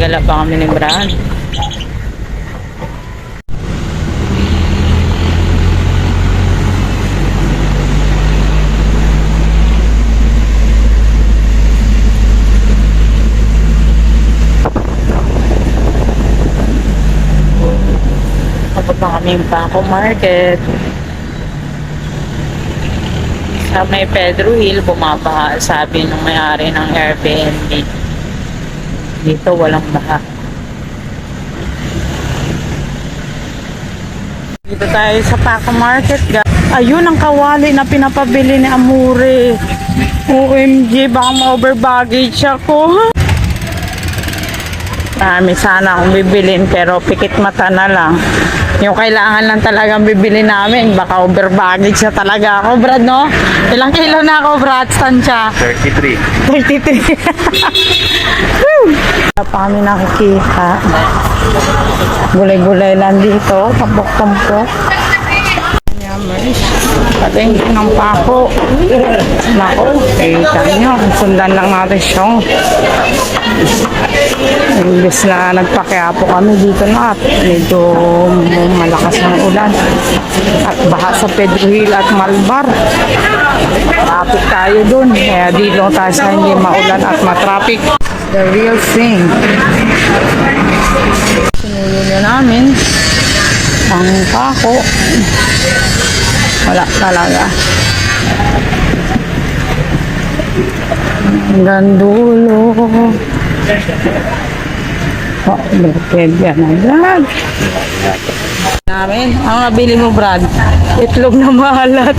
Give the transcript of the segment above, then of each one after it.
Gala pa kami ni Brad. Tapos pa kami yung Paco Market. Sa may Pedro Hill, bumabaha, sabi nung may-ari ng Airbnb. Dito walang baha. Dito tayo sa Paco Market. Ayun ang kawali na pinapabili ni Amore. OMG, baka ma-over baggage ako. Marami sana akong bibilin pero pikit mata na lang. Yung kailangan lang talagang bibili namin, baka over baggage na talaga ako, Brad, no? Ilang kilo na ako, Brad? Tansya? 33. 33. Wala pa kami nakikita. Gulay-gulay lang dito, tampok-tampok. Palengke ng Paco. Nako, kita nyo. Sundan lang natin siya. Imbes na nagpakiapo kami dito na at medyo malakas ng ulan. At baha sa Pedro Hill at Malbar. Traffic tayo dun. Kaya dito tayo sa hindi maulan at matraffic. The real thing. Sinulo na namin ang Paco. Wala talaga. Hanggang dulo. Oh, birthday yan agad. Namin. Ang nabili mo, Brad? Itlog na mahalat.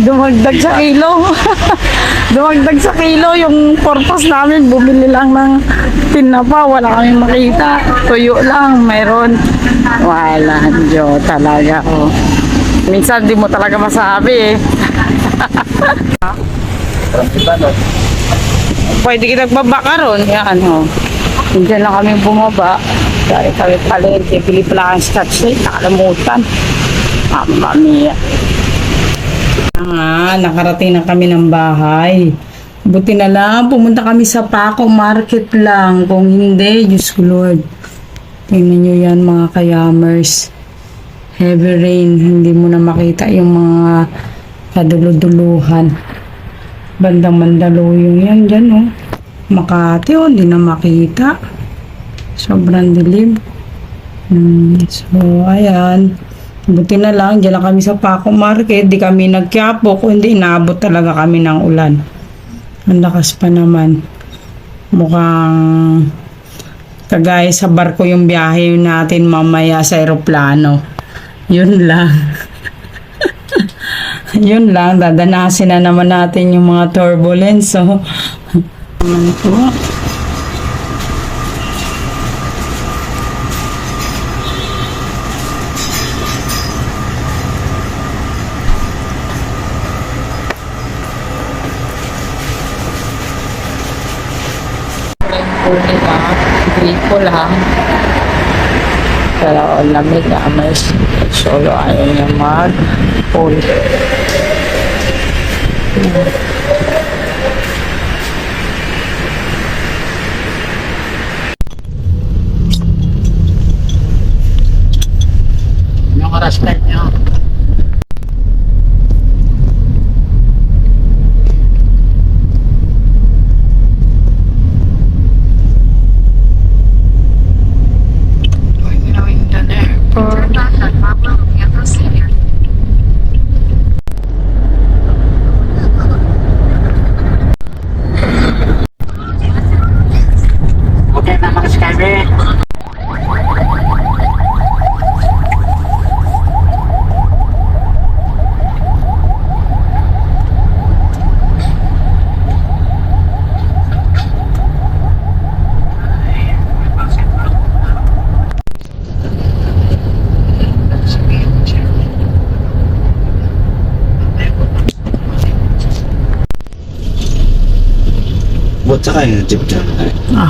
Dumagdag sa kilo. Dumagdag sa kilo. Yung purpose namin, bumili lang ng tinapa. Wala kami makita. Tuyo lang. Mayroon. Wala. Diyo talaga. Oh. Minsan di mo talaga masabi eh. Pwede kita magbaka ron. Yan o. Diyan lang kami bumaba. Dahil kami palente. Pili pala ang scotch tape. Nakalamutan. Mamma mia. Nakarating na kami ng bahay. Buti na lang. Pumunta kami sa Paco Market lang. Kung hindi, Diyos ko Lord. Tingnan nyo yan mga kayamers. Heavy rain, hindi mo na makita yung mga kaduluduluhan. Bandang Mandaluyong yan dyan, oh. Makati, oh, hindi na makita. Sobrang dilim. So, ayan. Buti na lang, dyan lang kami sa Paco Market. Di kami nagkiapo, kung hindi, inaabot talaga kami ng ulan. Ang lakas pa naman. Mukhang kagaya sa barko yung biyahe natin mamaya sa aeroplano. Yun lang. Yun lang. Dadanasin na naman natin yung mga turbulence. So, naman po. Gripo lang. Pero lamig na amas. Solo ayaw niya mag-pull. Yung oras na niya. Buat saka yung jeep dyan. No.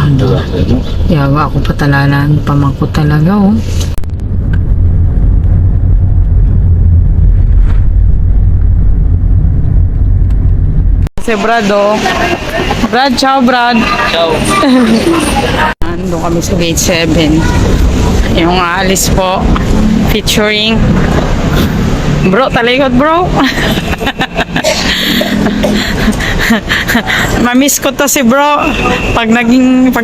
Yawa ako patalalan. Pamangko talaga, oh. Si Brad, oh. Brad, ciao, Brad. Ciao. Nandun kami sa gate 7. Yung alis po. Featuring bro, talikod bro. Mamiss ko to si bro. Pag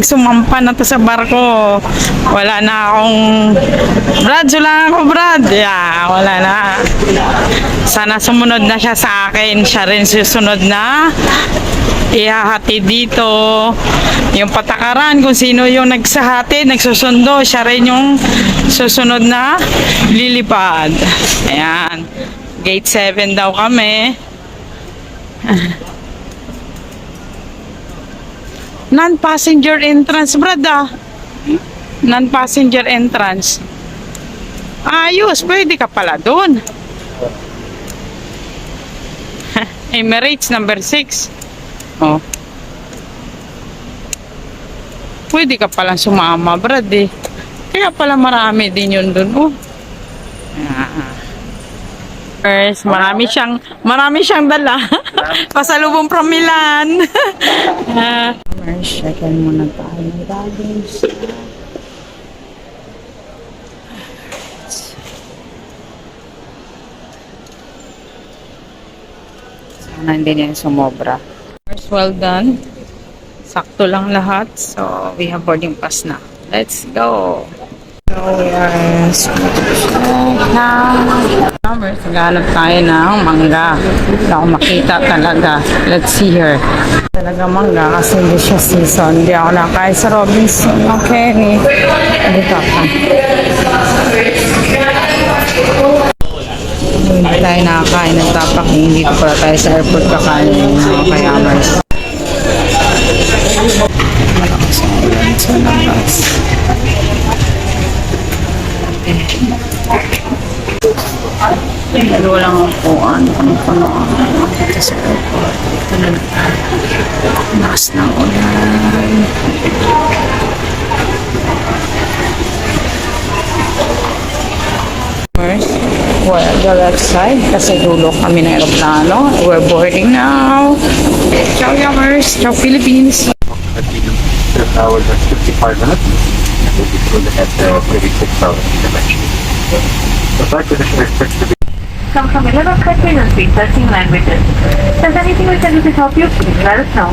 sumampa na to sa barko, wala na akong Brad, sulang ako Brad. Yeah, wala na. Sana sumunod na siya sa akin. Siya rin susunod na ihahati dito yung patakaran kung sino yung nagsahati, nagsusundo, siya rin yung susunod na lilipad. Ayan, gate 7 daw kami. Non-passenger entrance, Brad ah. Non-passenger entrance. Ayos, pwede ka pala dun. Emirates number 6. Oh. Pwede ka palang sumama, Brad eh. Kaya pala marami din yun dun, oh. First, marami siyang dala. Pasalubong from Milan. Check-in muna tayo ng baggage. Sana hindi niya sumobra. First, well done. Sakto lang lahat. So, we have boarding pass na. Let's go. So, we are naghahanap tayo ng mangga. Wala akong makita talaga. Let's see here. Talaga mangga kasi hindi siya season. Hindi ako nakain sa Robinson. Okay. Dito ako. Hindi tayo nakakain ng tapak. Hindi ko pala tayo sa airport kakain ng mga kayamers. Malakas ang ulan sa labas. Dalawa lang ang puan. Ano dito sa airport. Ito na lakas ng ulan. Well, the left side kasi dulo kami ng aeroplano. We're boarding now. Ciao, Yummers. Ciao, Philippines. Hours and 55 minutes. We'll be through at 36 hours dimension. The flight position is expected to be Come from 11 countries and speak 13 languages. If there's anything we can do to help you, please let us know.